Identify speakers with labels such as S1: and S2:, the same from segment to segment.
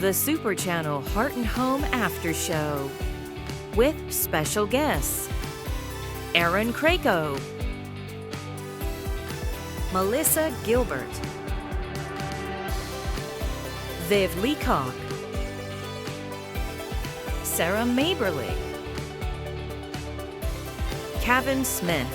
S1: the Super Channel Heart and Home After Show with special guests Aaron Krako, Melissa Gilbert, Viv Leacock, Sarah Maberly, Kevin Smith,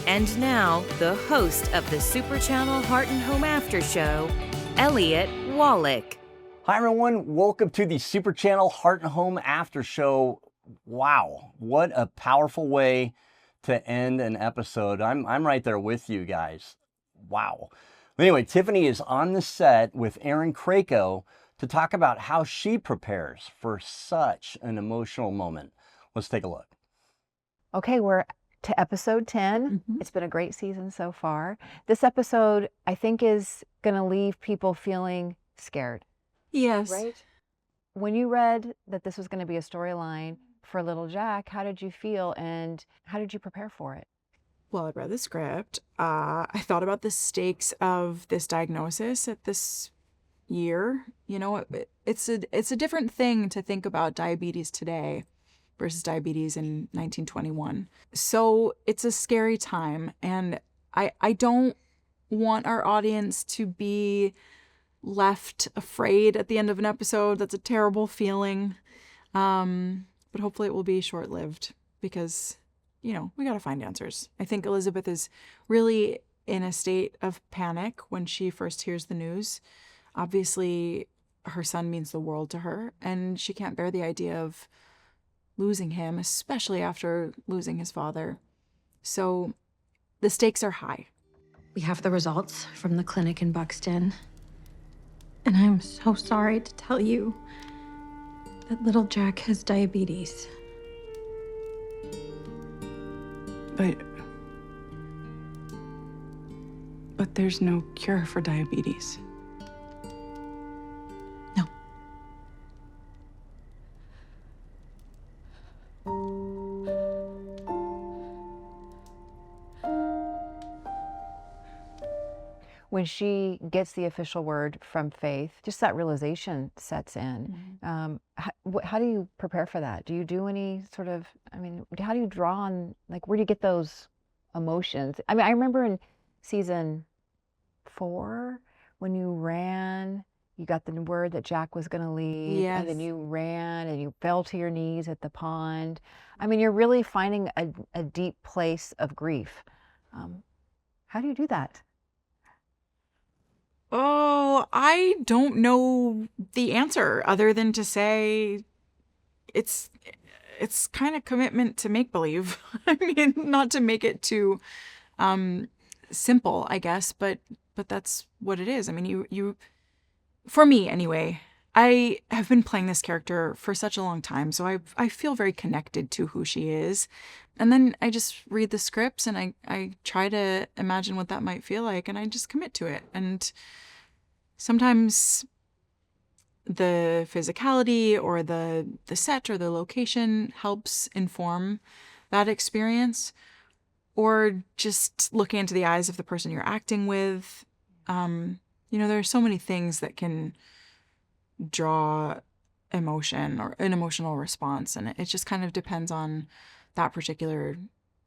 S1: and now the host of the Super Channel Heart and Home After Show, Elliot Wallach.
S2: Hi everyone, welcome to the Super Channel Heart and Home After Show. Wow, what a powerful way to end an episode. I'm right there with you guys. Wow. Anyway, Tiffany is on the set with Aaron Krako to talk about how she prepares for such an emotional moment. Let's take a look.
S3: Okay, we're to episode 10. It's been a great season so far. This episode, I think, is going to leave people feeling scared.
S4: Yes.
S3: Right? When you read that this was going to be a storyline for little Jack, how did you feel and how did you prepare for it?
S4: Well, I'd read the script. I thought about the stakes of this diagnosis at this year. You know, it's a different thing to think about diabetes today versus diabetes in 1921. So it's a scary time. And I don't want our audience to be left afraid at the end of an episode. That's a terrible feeling. But hopefully it will be short-lived because, you know, we got to find answers. I think Elizabeth is really in a state of panic when she first hears the news. Obviously, her son means the world to her, and she can't bear the idea of losing him, especially after losing his father. So the stakes are high.
S5: We have the results from the clinic in Buxton. And I'm so sorry to tell you that little Jack has diabetes.
S4: But there's no cure for diabetes.
S5: No.
S3: When she gets the official word from Faith, just that realization sets in. How do you prepare for that? Do you do any sort of, how do you draw on, like, where do you get those emotions? I remember in season 4, when you ran, you got the word that Jack was going to leave,
S4: Yes.
S3: and then you ran and you fell to your knees at the pond. You're really finding a deep place of grief. How do you do that?
S4: Oh, I don't know the answer other than to say it's kind of commitment to make believe. Not to make it too simple, I guess, but that's what it is. You for me anyway, I have been playing this character for such a long time, so I feel very connected to who she is. And then I just read the scripts and I try to imagine what that might feel like, and I just commit to it. And sometimes the physicality or the set or the location helps inform that experience, or just looking into the eyes of the person you're acting with. There are so many things that can draw emotion or an emotional response, and it just kind of depends on that particular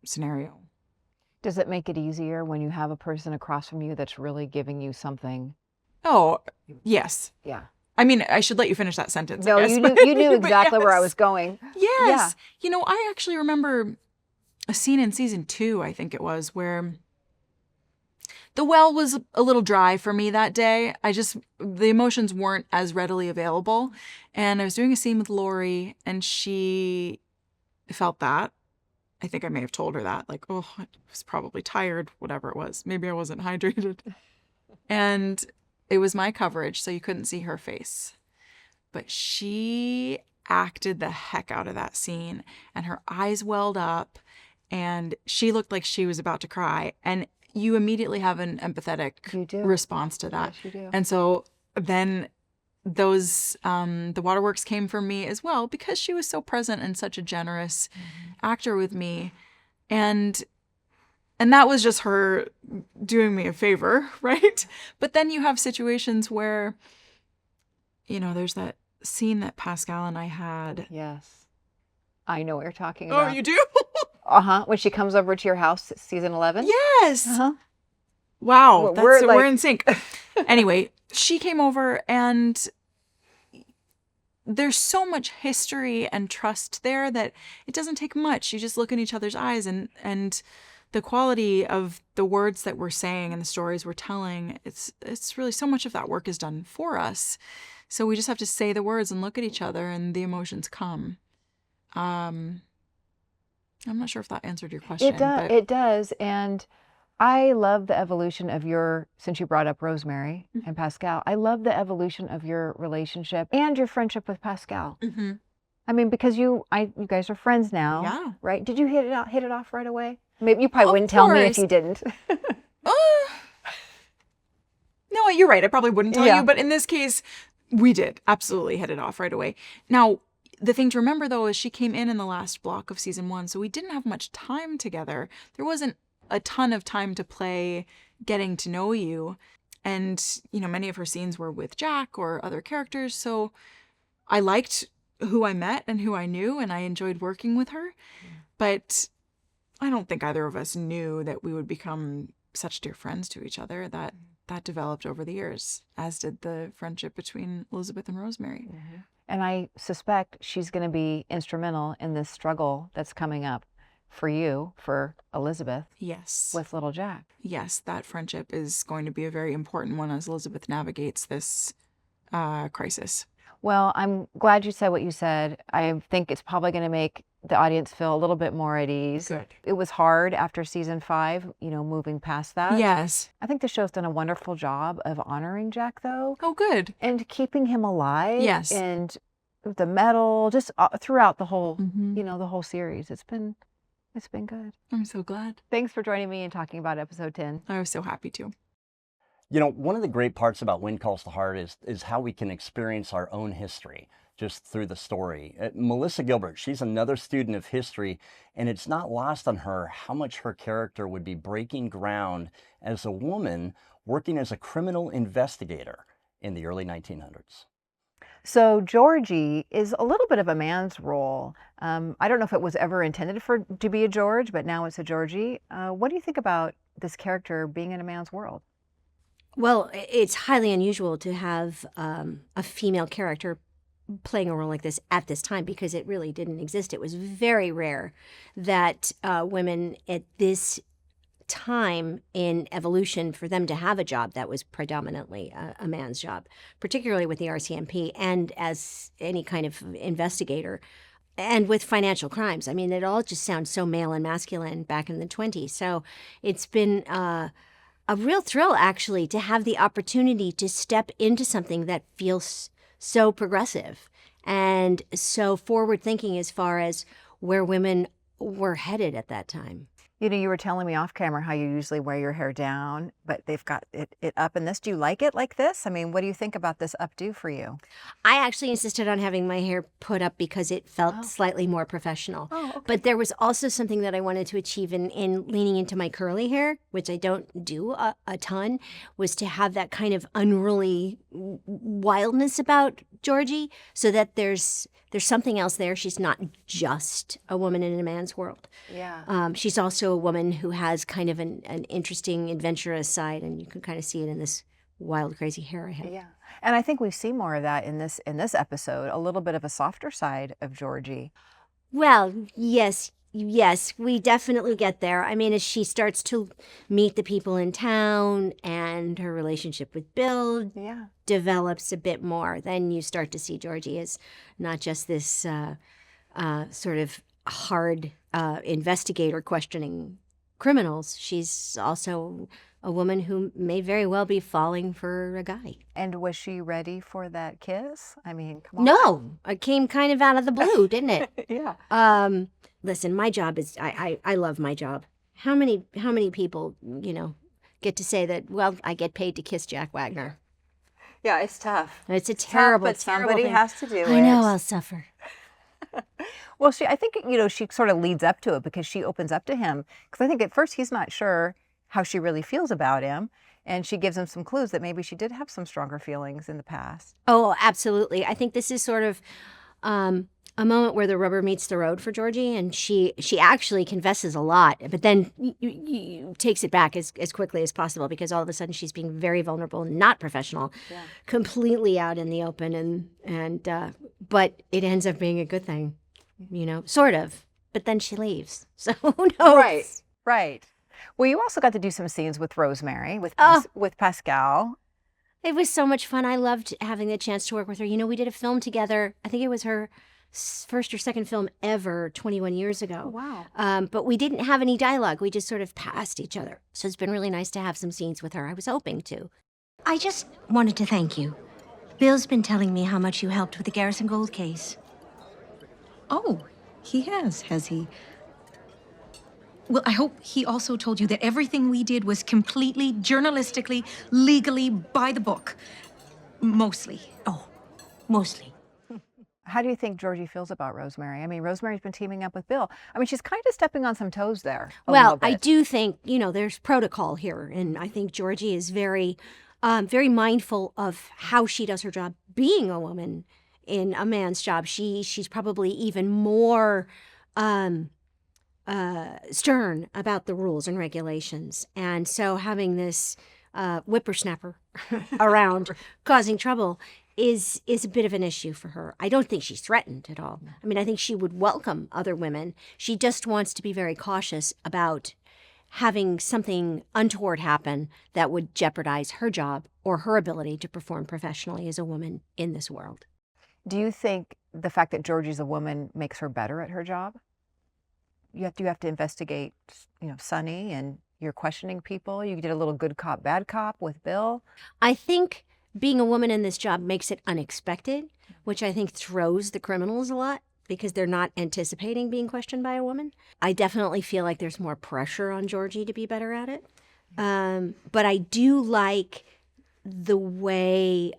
S4: scenario.
S3: Does it make it easier when you have a person across from you that's really giving you something?
S4: Oh, yes.
S3: Yeah.
S4: I should let you finish that sentence.
S3: No,
S4: I guess,
S3: you knew exactly where I was going.
S4: Yes. Yeah. I actually remember a scene in season 2, I think it was, where the well was a little dry for me that day. The emotions weren't as readily available. And I was doing a scene with Lori, and she felt that. I think I may have told her that, like, oh, I was probably tired, whatever it was. Maybe I wasn't hydrated. And it was my coverage, so you couldn't see her face. But she acted the heck out of that scene, and her eyes welled up, and she looked like she was about to cry. And you immediately have an empathetic response to that.
S3: Yes, you do.
S4: And so then those, the waterworks came for me as well, because she was so present and such a generous actor with me. And that was just her doing me a favor, right? But then you have situations where there's that scene that Pascal and I had.
S3: Yes. I know what you're talking
S4: Oh,
S3: about.
S4: you do?
S3: When she comes over to your house, season 11?
S4: Yes.
S3: Well,
S4: Wow. We're in sync. Anyway, she came over, and there's so much history and trust there that it doesn't take much. You just look in each other's eyes, and the quality of the words that we're saying and the stories we're telling, it's really so much of that work is done for us. So we just have to say the words and look at each other, and the emotions come. I'm not sure if that answered your question.
S3: It does. And I love the evolution of since you brought up Rosemary and Pascal, I love the evolution of your relationship and your friendship with Pascal.
S4: Mm-hmm.
S3: I mean, because you guys are friends now,
S4: Yeah.
S3: right? Did you hit it off right away? Maybe you probably
S4: Of
S3: wouldn't tell me if
S4: course.
S3: you didn't.
S4: No, you're right. I probably wouldn't tell
S3: Yeah.
S4: you, but in this case, we did absolutely hit it off right away. Now, the thing to remember, though, is she came in the last block of season 1, so we didn't have much time together. There wasn't a ton of time to play getting to know you. And, many of her scenes were with Jack or other characters, so I liked who I met and who I knew, and I enjoyed working with her. But I don't think either of us knew that we would become such dear friends to each other. That developed over the years, as did the friendship between Elizabeth and Rosemary.
S3: And I suspect she's going to be instrumental in this struggle that's coming up for you, for Elizabeth,
S4: Yes.
S3: with little Jack.
S4: Yes, that friendship is going to be a very important one as Elizabeth navigates this crisis.
S3: Well, I'm glad you said what you said. I think it's probably going to make the audience feel a little bit more at ease.
S4: Good.
S3: It was hard after season 5, moving past that.
S4: Yes.
S3: I think the show's done a wonderful job of honoring Jack, though,
S4: Oh, good.
S3: and keeping him alive.
S4: Yes.
S3: And the medal, just throughout the whole,
S4: Mhm.
S3: the whole series. It's been good.
S4: I'm so glad.
S3: Thanks for joining me and talking about episode 10.
S4: I was so happy to.
S2: One of the great parts about Wind Calls the Heart is how we can experience our own history just through the story. Melissa Gilbert, she's another student of history, and it's not lost on her how much her character would be breaking ground as a woman working as a criminal investigator in the early 1900s.
S3: So Georgie is a little bit of a man's role. I don't know if it was ever intended to be a George, but now it's a Georgie. What do you think about this character being in a man's world?
S6: Well, it's highly unusual to have a female character playing a role like this at this time, because it really didn't exist. It was very rare that women at this time in evolution, for them to have a job that was predominantly a man's job, particularly with the RCMP and as any kind of investigator. And with financial crimes. I mean, it all just sounds so male and masculine back in the 20s. So it's been a real thrill, actually, to have the opportunity to step into something that feels so progressive and so forward-thinking as far as where women were headed at that time.
S3: You were telling me off camera how you usually wear your hair down, but they've got it up in this. Do you like it like this? I mean, what do you think about this updo for you?
S6: I actually insisted on having my hair put up because it felt slightly more professional.
S3: Oh, okay.
S6: But there was also something that I wanted to achieve in leaning into my curly hair, which I don't do a ton, was to have that kind of unruly wildness about Georgie, so that there's something else there. She's not just a woman in a man's world.
S3: Yeah.
S6: She's also a woman who has kind of an interesting, adventurous side, and you can kind of see it in this wild, crazy hair I have.
S3: Yeah. And I think we see more of that in this episode, a little bit of a softer side of Georgie.
S6: Well, yes, we definitely get there. I mean, as she starts to meet the people in town and her relationship with Bill develops a bit more, then you start to see Georgie as not just this sort of hard investigator questioning criminals. She's also a woman who may very well be falling for a guy.
S3: And was she ready for that kiss? I mean, come on.
S6: No, it came kind of out of the blue, didn't it?
S3: Yeah.
S6: Listen, my job is, I love my job. How many people, get to say that, well, I get paid to kiss Jack Wagner?
S3: Yeah, it's tough.
S6: It's a
S3: Tough,
S6: terrible,
S3: but
S6: terrible
S3: somebody
S6: thing.
S3: has to do it.
S6: I know, I'll suffer.
S3: Well, I think, she sort of leads up to it because she opens up to him. Because I think at first he's not sure how she really feels about him. And she gives him some clues that maybe she did have some stronger feelings in the past.
S6: Oh, absolutely. I think this is sort of a moment where the rubber meets the road for Georgie, and she actually confesses a lot, but then takes it back as quickly as possible, because all of a sudden she's being very vulnerable, not professional, completely out in the open, and but it ends up being a good thing, sort of. But then she leaves, so who knows?
S3: Right. Well, you also got to do some scenes with Rosemary, with Pascal.
S6: It was so much fun. I loved having the chance to work with her. We did a film together. I think it was her first or second film ever 21 years ago.
S3: Oh, wow.
S6: But we didn't have any dialogue. We just sort of passed each other. So it's been really nice to have some scenes with her. I was hoping to.
S7: I just wanted to thank you. Bill's been telling me how much you helped with the Garrison Gold case.
S8: Oh, he has he? Well, I hope he also told you that everything we did was completely, journalistically, legally, by the book. Mostly.
S7: Oh, mostly.
S3: How do you think Georgie feels about Rosemary? I mean, Rosemary's been teaming up with Bill. I mean, she's kind of stepping on some toes there.
S6: Well, I do think, there's protocol here. And I think Georgie is very, very mindful of how she does her job being a woman in a man's job. She's probably even more stern about the rules and regulations. And so having this whippersnapper around causing trouble is a bit of an issue for her. I don't think she's threatened at all. I mean, I think she would welcome other women. She just wants to be very cautious about having something untoward happen that would jeopardize her job or her ability to perform professionally as a woman in this world.
S3: Do you think the fact that Georgie's a woman makes her better at her job? You have to investigate, Sonny, and you're questioning people. You did a little good cop, bad cop with Bill.
S6: I think being a woman in this job makes it unexpected, which I think throws the criminals a lot because they're not anticipating being questioned by a woman. I definitely feel like there's more pressure on Georgie to be better at it. But I do like the way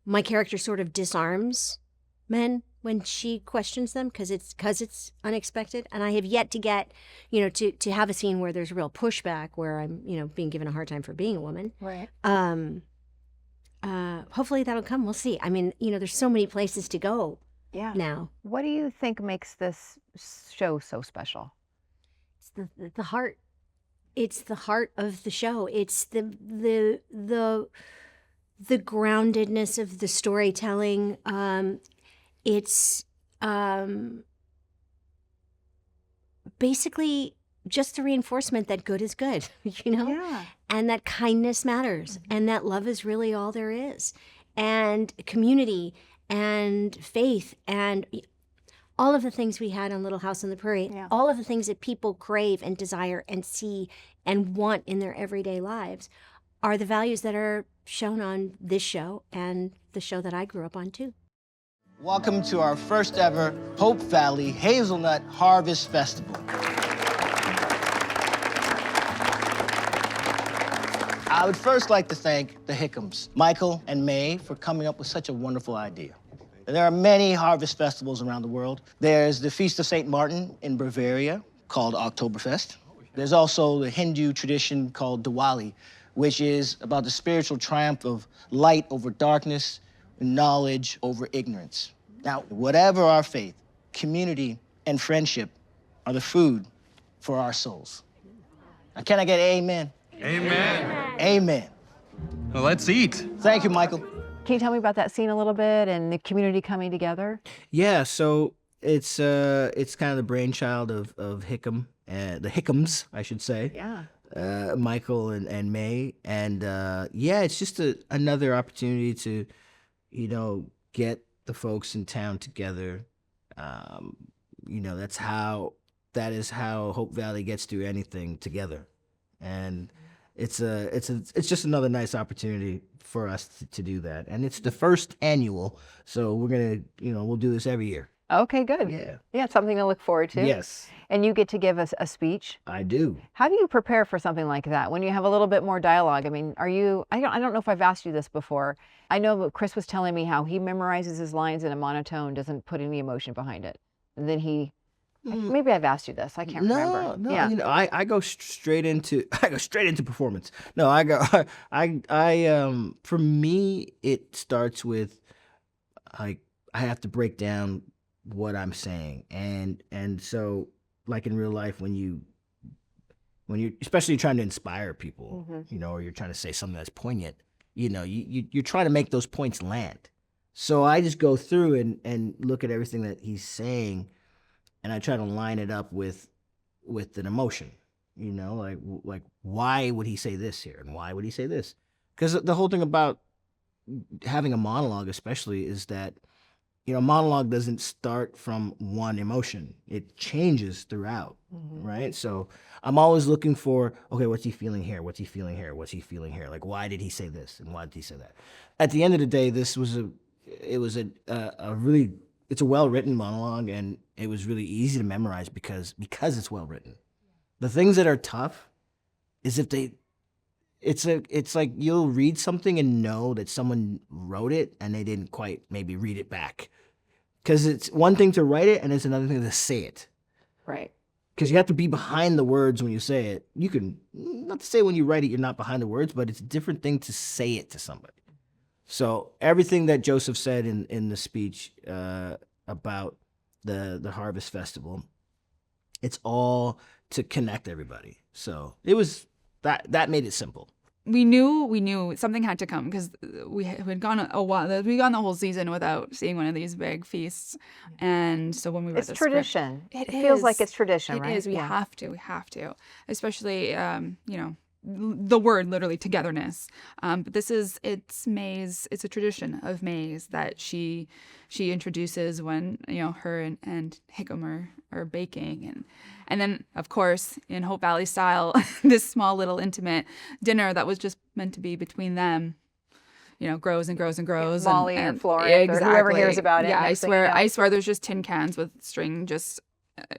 S6: my character sort of disarms men when she questions them because it's unexpected. And I have yet to get, to have a scene where there's real pushback, where I'm, being given a hard time for being a woman.
S3: Right.
S6: Hopefully that'll come. We'll see. I mean, there's so many places to go now.
S3: What do you think makes this show so special?
S6: It's the heart. It's the heart of the show. It's the groundedness of the storytelling. It's basically just the reinforcement that good is good,
S3: Yeah.
S6: and that kindness matters, and that love is really all there is, and community and faith and all of the things we had on Little House on the Prairie, all of the things that people crave and desire and see and want in their everyday lives are the values that are shown on this show and the show that I grew up on too.
S9: Welcome to our first ever Hope Valley Hazelnut Harvest Festival. I would first like to thank the Hickams, Michael and May, for coming up with such a wonderful idea. There are many harvest festivals around the world. There's the Feast of St. Martin in Bavaria, called Oktoberfest. There's also the Hindu tradition called Diwali, which is about the spiritual triumph of light over darkness, knowledge over ignorance. Now, whatever our faith, community and friendship are the food for our souls. Now, can I get an amen?
S10: Amen.
S9: Amen.
S10: Well, let's eat.
S9: Thank you, Michael.
S3: Can you tell me about that scene a little bit and the community coming together?
S11: Yeah, so it's kind of the brainchild of Hickam, the Hickams, I should say.
S3: Yeah.
S11: Michael and May, and it's just another opportunity to, get the folks in town together. That is how Hope Valley gets through anything together, and it's just another nice opportunity for us to do that. And it's the first annual, so we're gonna we'll do this every year.
S3: Okay, good. Yeah, it's something to look forward to.
S11: Yes.
S3: And you get to give us a speech.
S11: I do.
S3: How do you prepare for something like that when you have a little bit more dialogue? I mean, I don't know if I've asked you this before. I know Chris was telling me how he memorizes his lines in a monotone, doesn't put any emotion behind it. And then he Maybe I've asked you this. I can't remember.
S11: No,
S3: Yeah.
S11: you know, I go straight into performance. No, I go I for me it starts with like I have to break down what I'm saying, and so like in real life when you especially trying to inspire people, you know, or you're trying to say something that's poignant, you know, you're trying to make those points land. So I just go through and look at everything that he's saying, and I try to line it up with an emotion, you know, like why would he say this here, and why would he say this? Because the whole thing about having a monologue, especially, is that, you know, monologue doesn't start from one emotion; it changes throughout, right? So I'm always looking for, okay, what's he feeling here? What's he feeling here? What's he feeling here? Like, why did he say this, and why did he say that? At the end of the day, it's a well-written monologue, and it was really easy to memorize because it's well-written. The things that are tough is it's like you'll read something and know that someone wrote it and they didn't quite maybe read it back. Because it's one thing to write it and it's another thing to say it.
S3: Right.
S11: Because you have to be behind the words when you say it. You can, not to say when you write it you're not behind the words, but it's a different thing to say it to somebody. So everything that Joseph said in the speech about the Harvest Festival, it's all to connect everybody. So it was that made it simple.
S4: We knew something had to come because we had gone a while. We'd gone the whole season without seeing one of these big feasts, and so when we read
S3: It's
S4: the
S3: tradition.
S4: Script,
S3: It feels like it's tradition, right?
S4: It is. We have to, especially you know, the word literally togetherness. But it's May's. It's a tradition of May's that she introduces when, you know, her and Hickam are baking, and then of course in Hope Valley style, this small little intimate dinner that was just meant to be between them, you know, grows and grows and grows.
S3: Molly
S4: and
S3: or Florence or whoever hears about it.
S4: Yeah, I swear there's just tin cans with string just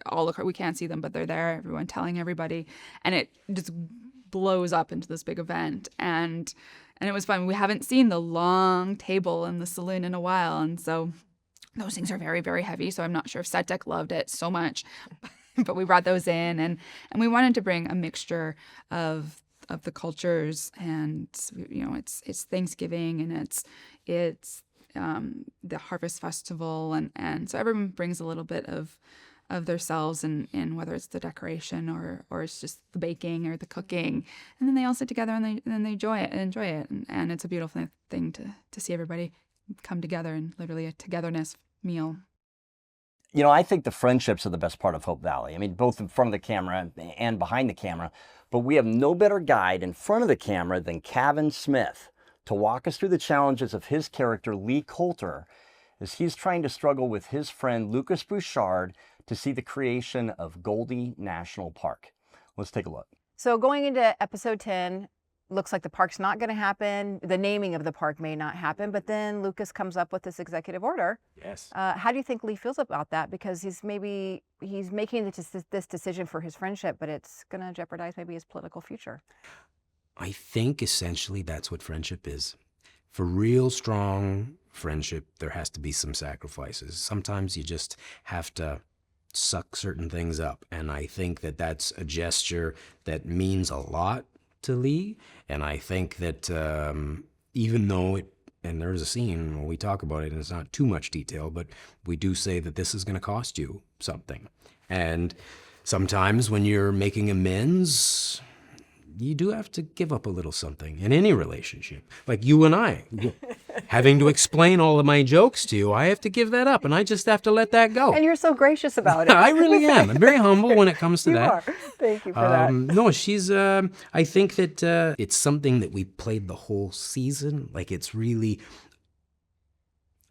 S4: all across. We can't see them, but they're there. Everyone telling everybody, and it just blows up into this big event. And it was fun. We haven't seen the long table in the saloon in a while, and so those things are very, very heavy. So I'm not sure if Set Deck loved it so much, but we brought those in, and we wanted to bring a mixture of the cultures, and you know, it's Thanksgiving and it's the Harvest Festival, and so everyone brings a little bit of themselves, and whether it's the decoration or it's just the baking or the cooking, and then they all sit together and they enjoy it, and it's a beautiful thing to see everybody come together in literally a togetherness meal.
S2: You know, I think the friendships are the best part of Hope Valley. I mean, both in front of the camera and behind the camera. But we have no better guide in front of the camera than Kevin Smith to walk us through the challenges of his character, Lee Coulter, as he's trying to struggle with his friend Lucas Bouchard to see the creation of Goldie National Park. Let's take a look.
S3: So going into episode 10, looks like the park's not going to happen. The naming of the park may not happen, but then Lucas comes up with this executive order.
S10: Yes.
S3: How do you think Lee feels about that? Because he's making this decision for his friendship, but it's going to jeopardize maybe his political future.
S12: I think essentially that's what friendship is. For real strong friendship, there has to be some sacrifices. Sometimes you just have to suck certain things up, and I think that that's a gesture that means a lot to Lee, and I think that even though and there's a scene where we talk about it, and it's not too much detail, but we do say that this is going to cost you something. And sometimes when you're making amends, you do have to give up a little something in any relationship. Like you and I, having to explain all of my jokes to you, I have to give that up, and I just have to let that go.
S3: And you're so gracious about it.
S12: I really am. I'm very humble when it comes to
S3: you
S12: that.
S3: Are. Thank you for that.
S12: No, she's, I think that it's something that we played the whole season. Like it's really,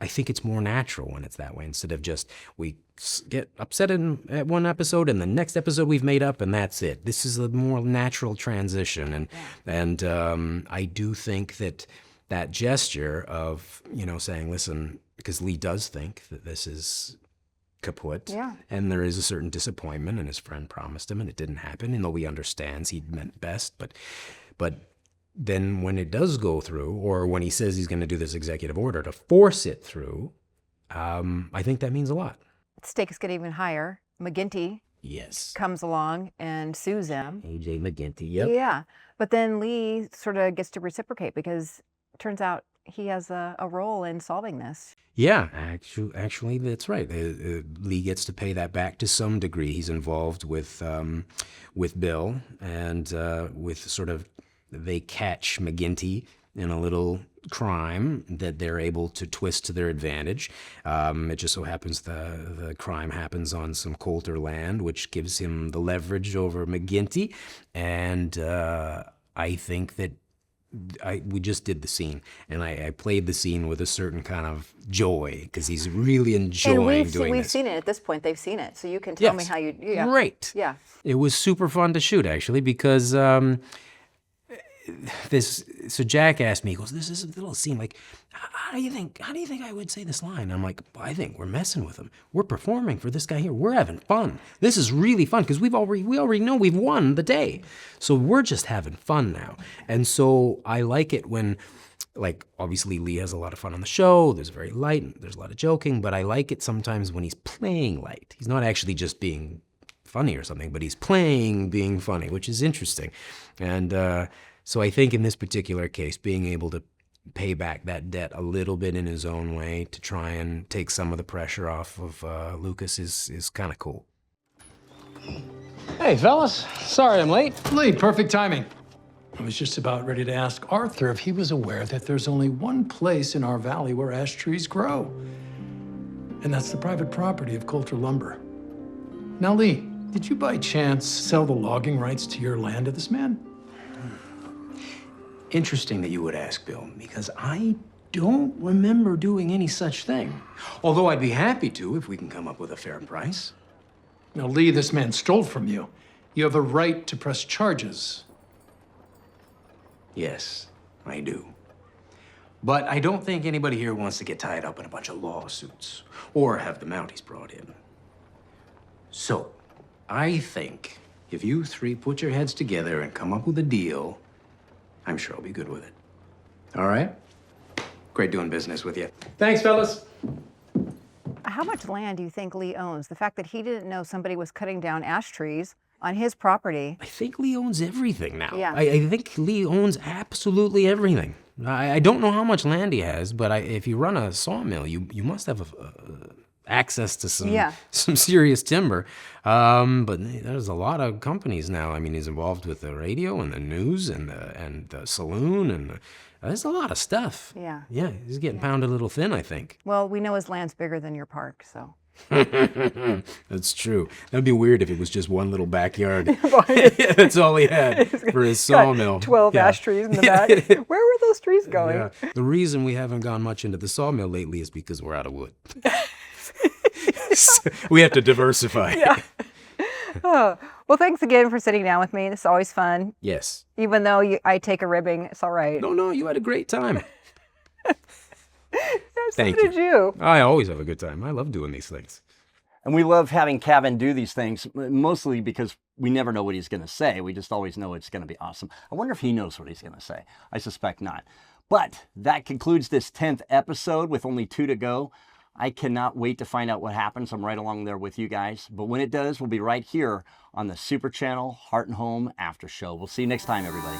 S12: I think it's more natural when it's that way, instead of just we get upset at one episode and the next episode we've made up and that's it. This is a more natural transition, and I do think that gesture of, you know, saying, listen, because Lee does think that this is kaput, and there is a certain disappointment, and his friend promised him and it didn't happen, and though he understands he meant best, but then when it does go through, or when he says he's going to do this executive order to force it through, I think that means a lot.
S3: Stakes get even higher McGinty
S12: Yes.
S3: comes along and sues him.
S12: AJ McGinty, yep.
S3: Yeah. But then Lee sort of gets to reciprocate because it turns out he has a role in solving this.
S12: Yeah, actually, that's right. Lee gets to pay that back to some degree. He's involved with Bill, and with sort of they catch McGinty in a little crime that they're able to twist to their advantage. It just so happens the crime happens on some Coulter land, which gives him the leverage over McGinty, and I think that we just did the scene, and I played the scene with a certain kind of joy because he's really enjoying doing
S3: we've
S12: this.
S3: seen it at this point. They've seen it, so you can tell me how you. Yeah.
S12: Great.
S3: Yeah.
S12: It was super fun to shoot actually because so Jack asked me, he goes, "This is a little scene. Like, how do you think I would say this line?" I'm like, "I think we're messing with him. We're performing for this guy here. We're having fun. This is really fun because we already know we've won the day. So we're just having fun now." And so I like it when, like, obviously Lee has a lot of fun on the show. There's very light, there's a lot of joking, but I like it sometimes when he's playing light. He's not actually just being funny or something, but he's playing being funny, which is interesting. And so I think in this particular case, being able to pay back that debt a little bit in his own way to try and take some of the pressure off of Lucas is kind of cool.
S10: Hey, fellas. Sorry I'm late. Lee, perfect timing. I was just about ready to ask Arthur if he was aware that there's only one place in our valley where ash trees grow. And that's the private property of Coulter Lumber. Now, Lee, did you by chance sell the logging rights to your land to this man?
S12: Interesting that you would ask, Bill, because I don't remember doing any such thing. Although I'd be happy to if we can come up with a fair price.
S10: Now, Lee, this man stole from you. You have a right to press charges.
S12: Yes, I do. But I don't think anybody here wants to get tied up in a bunch of lawsuits or have the Mounties brought in. So, I think if you three put your heads together and come up with a deal, I'm sure I'll be good with it. All right? Great doing business with you.
S10: Thanks, fellas.
S3: How much land do you think Lee owns? The fact that he didn't know somebody was cutting down ash trees on his property.
S12: I think Lee owns everything now.
S3: Yeah.
S12: I think Lee owns absolutely everything. I don't know how much land he has, but if you run a sawmill, you must have access to some serious timber. But there's a lot of companies now. I mean, he's involved with the radio and the news and the saloon, and there's a lot of stuff.
S3: Yeah.
S12: Yeah, he's getting pounded a little thin, I think.
S3: Well, we know his land's bigger than your park, so.
S12: That's true. That'd be weird if it was just one little backyard. That's all he had for his sawmill.
S3: 12 ash trees in the back. Where were those trees going?
S12: Yeah. The reason we haven't gone much into the sawmill lately is because we're out of wood. We have to diversify.
S3: Yeah. Oh, well, thanks again for sitting down with me. This is always fun.
S12: Yes.
S3: Even though I take a ribbing, it's all right.
S12: No, you had a great time.
S3: Thank you. So did you.
S12: I always have a good time. I love doing these things.
S2: And we love having Kevin do these things, mostly because we never know what he's going to say. We just always know it's going to be awesome. I wonder if he knows what he's going to say. I suspect not. But that concludes this 10th episode with only 2 to go. I cannot wait to find out what happens. I'm right along there with you guys. But when it does, we'll be right here on the Super Channel Heart and Home After Show. We'll see you next time, everybody.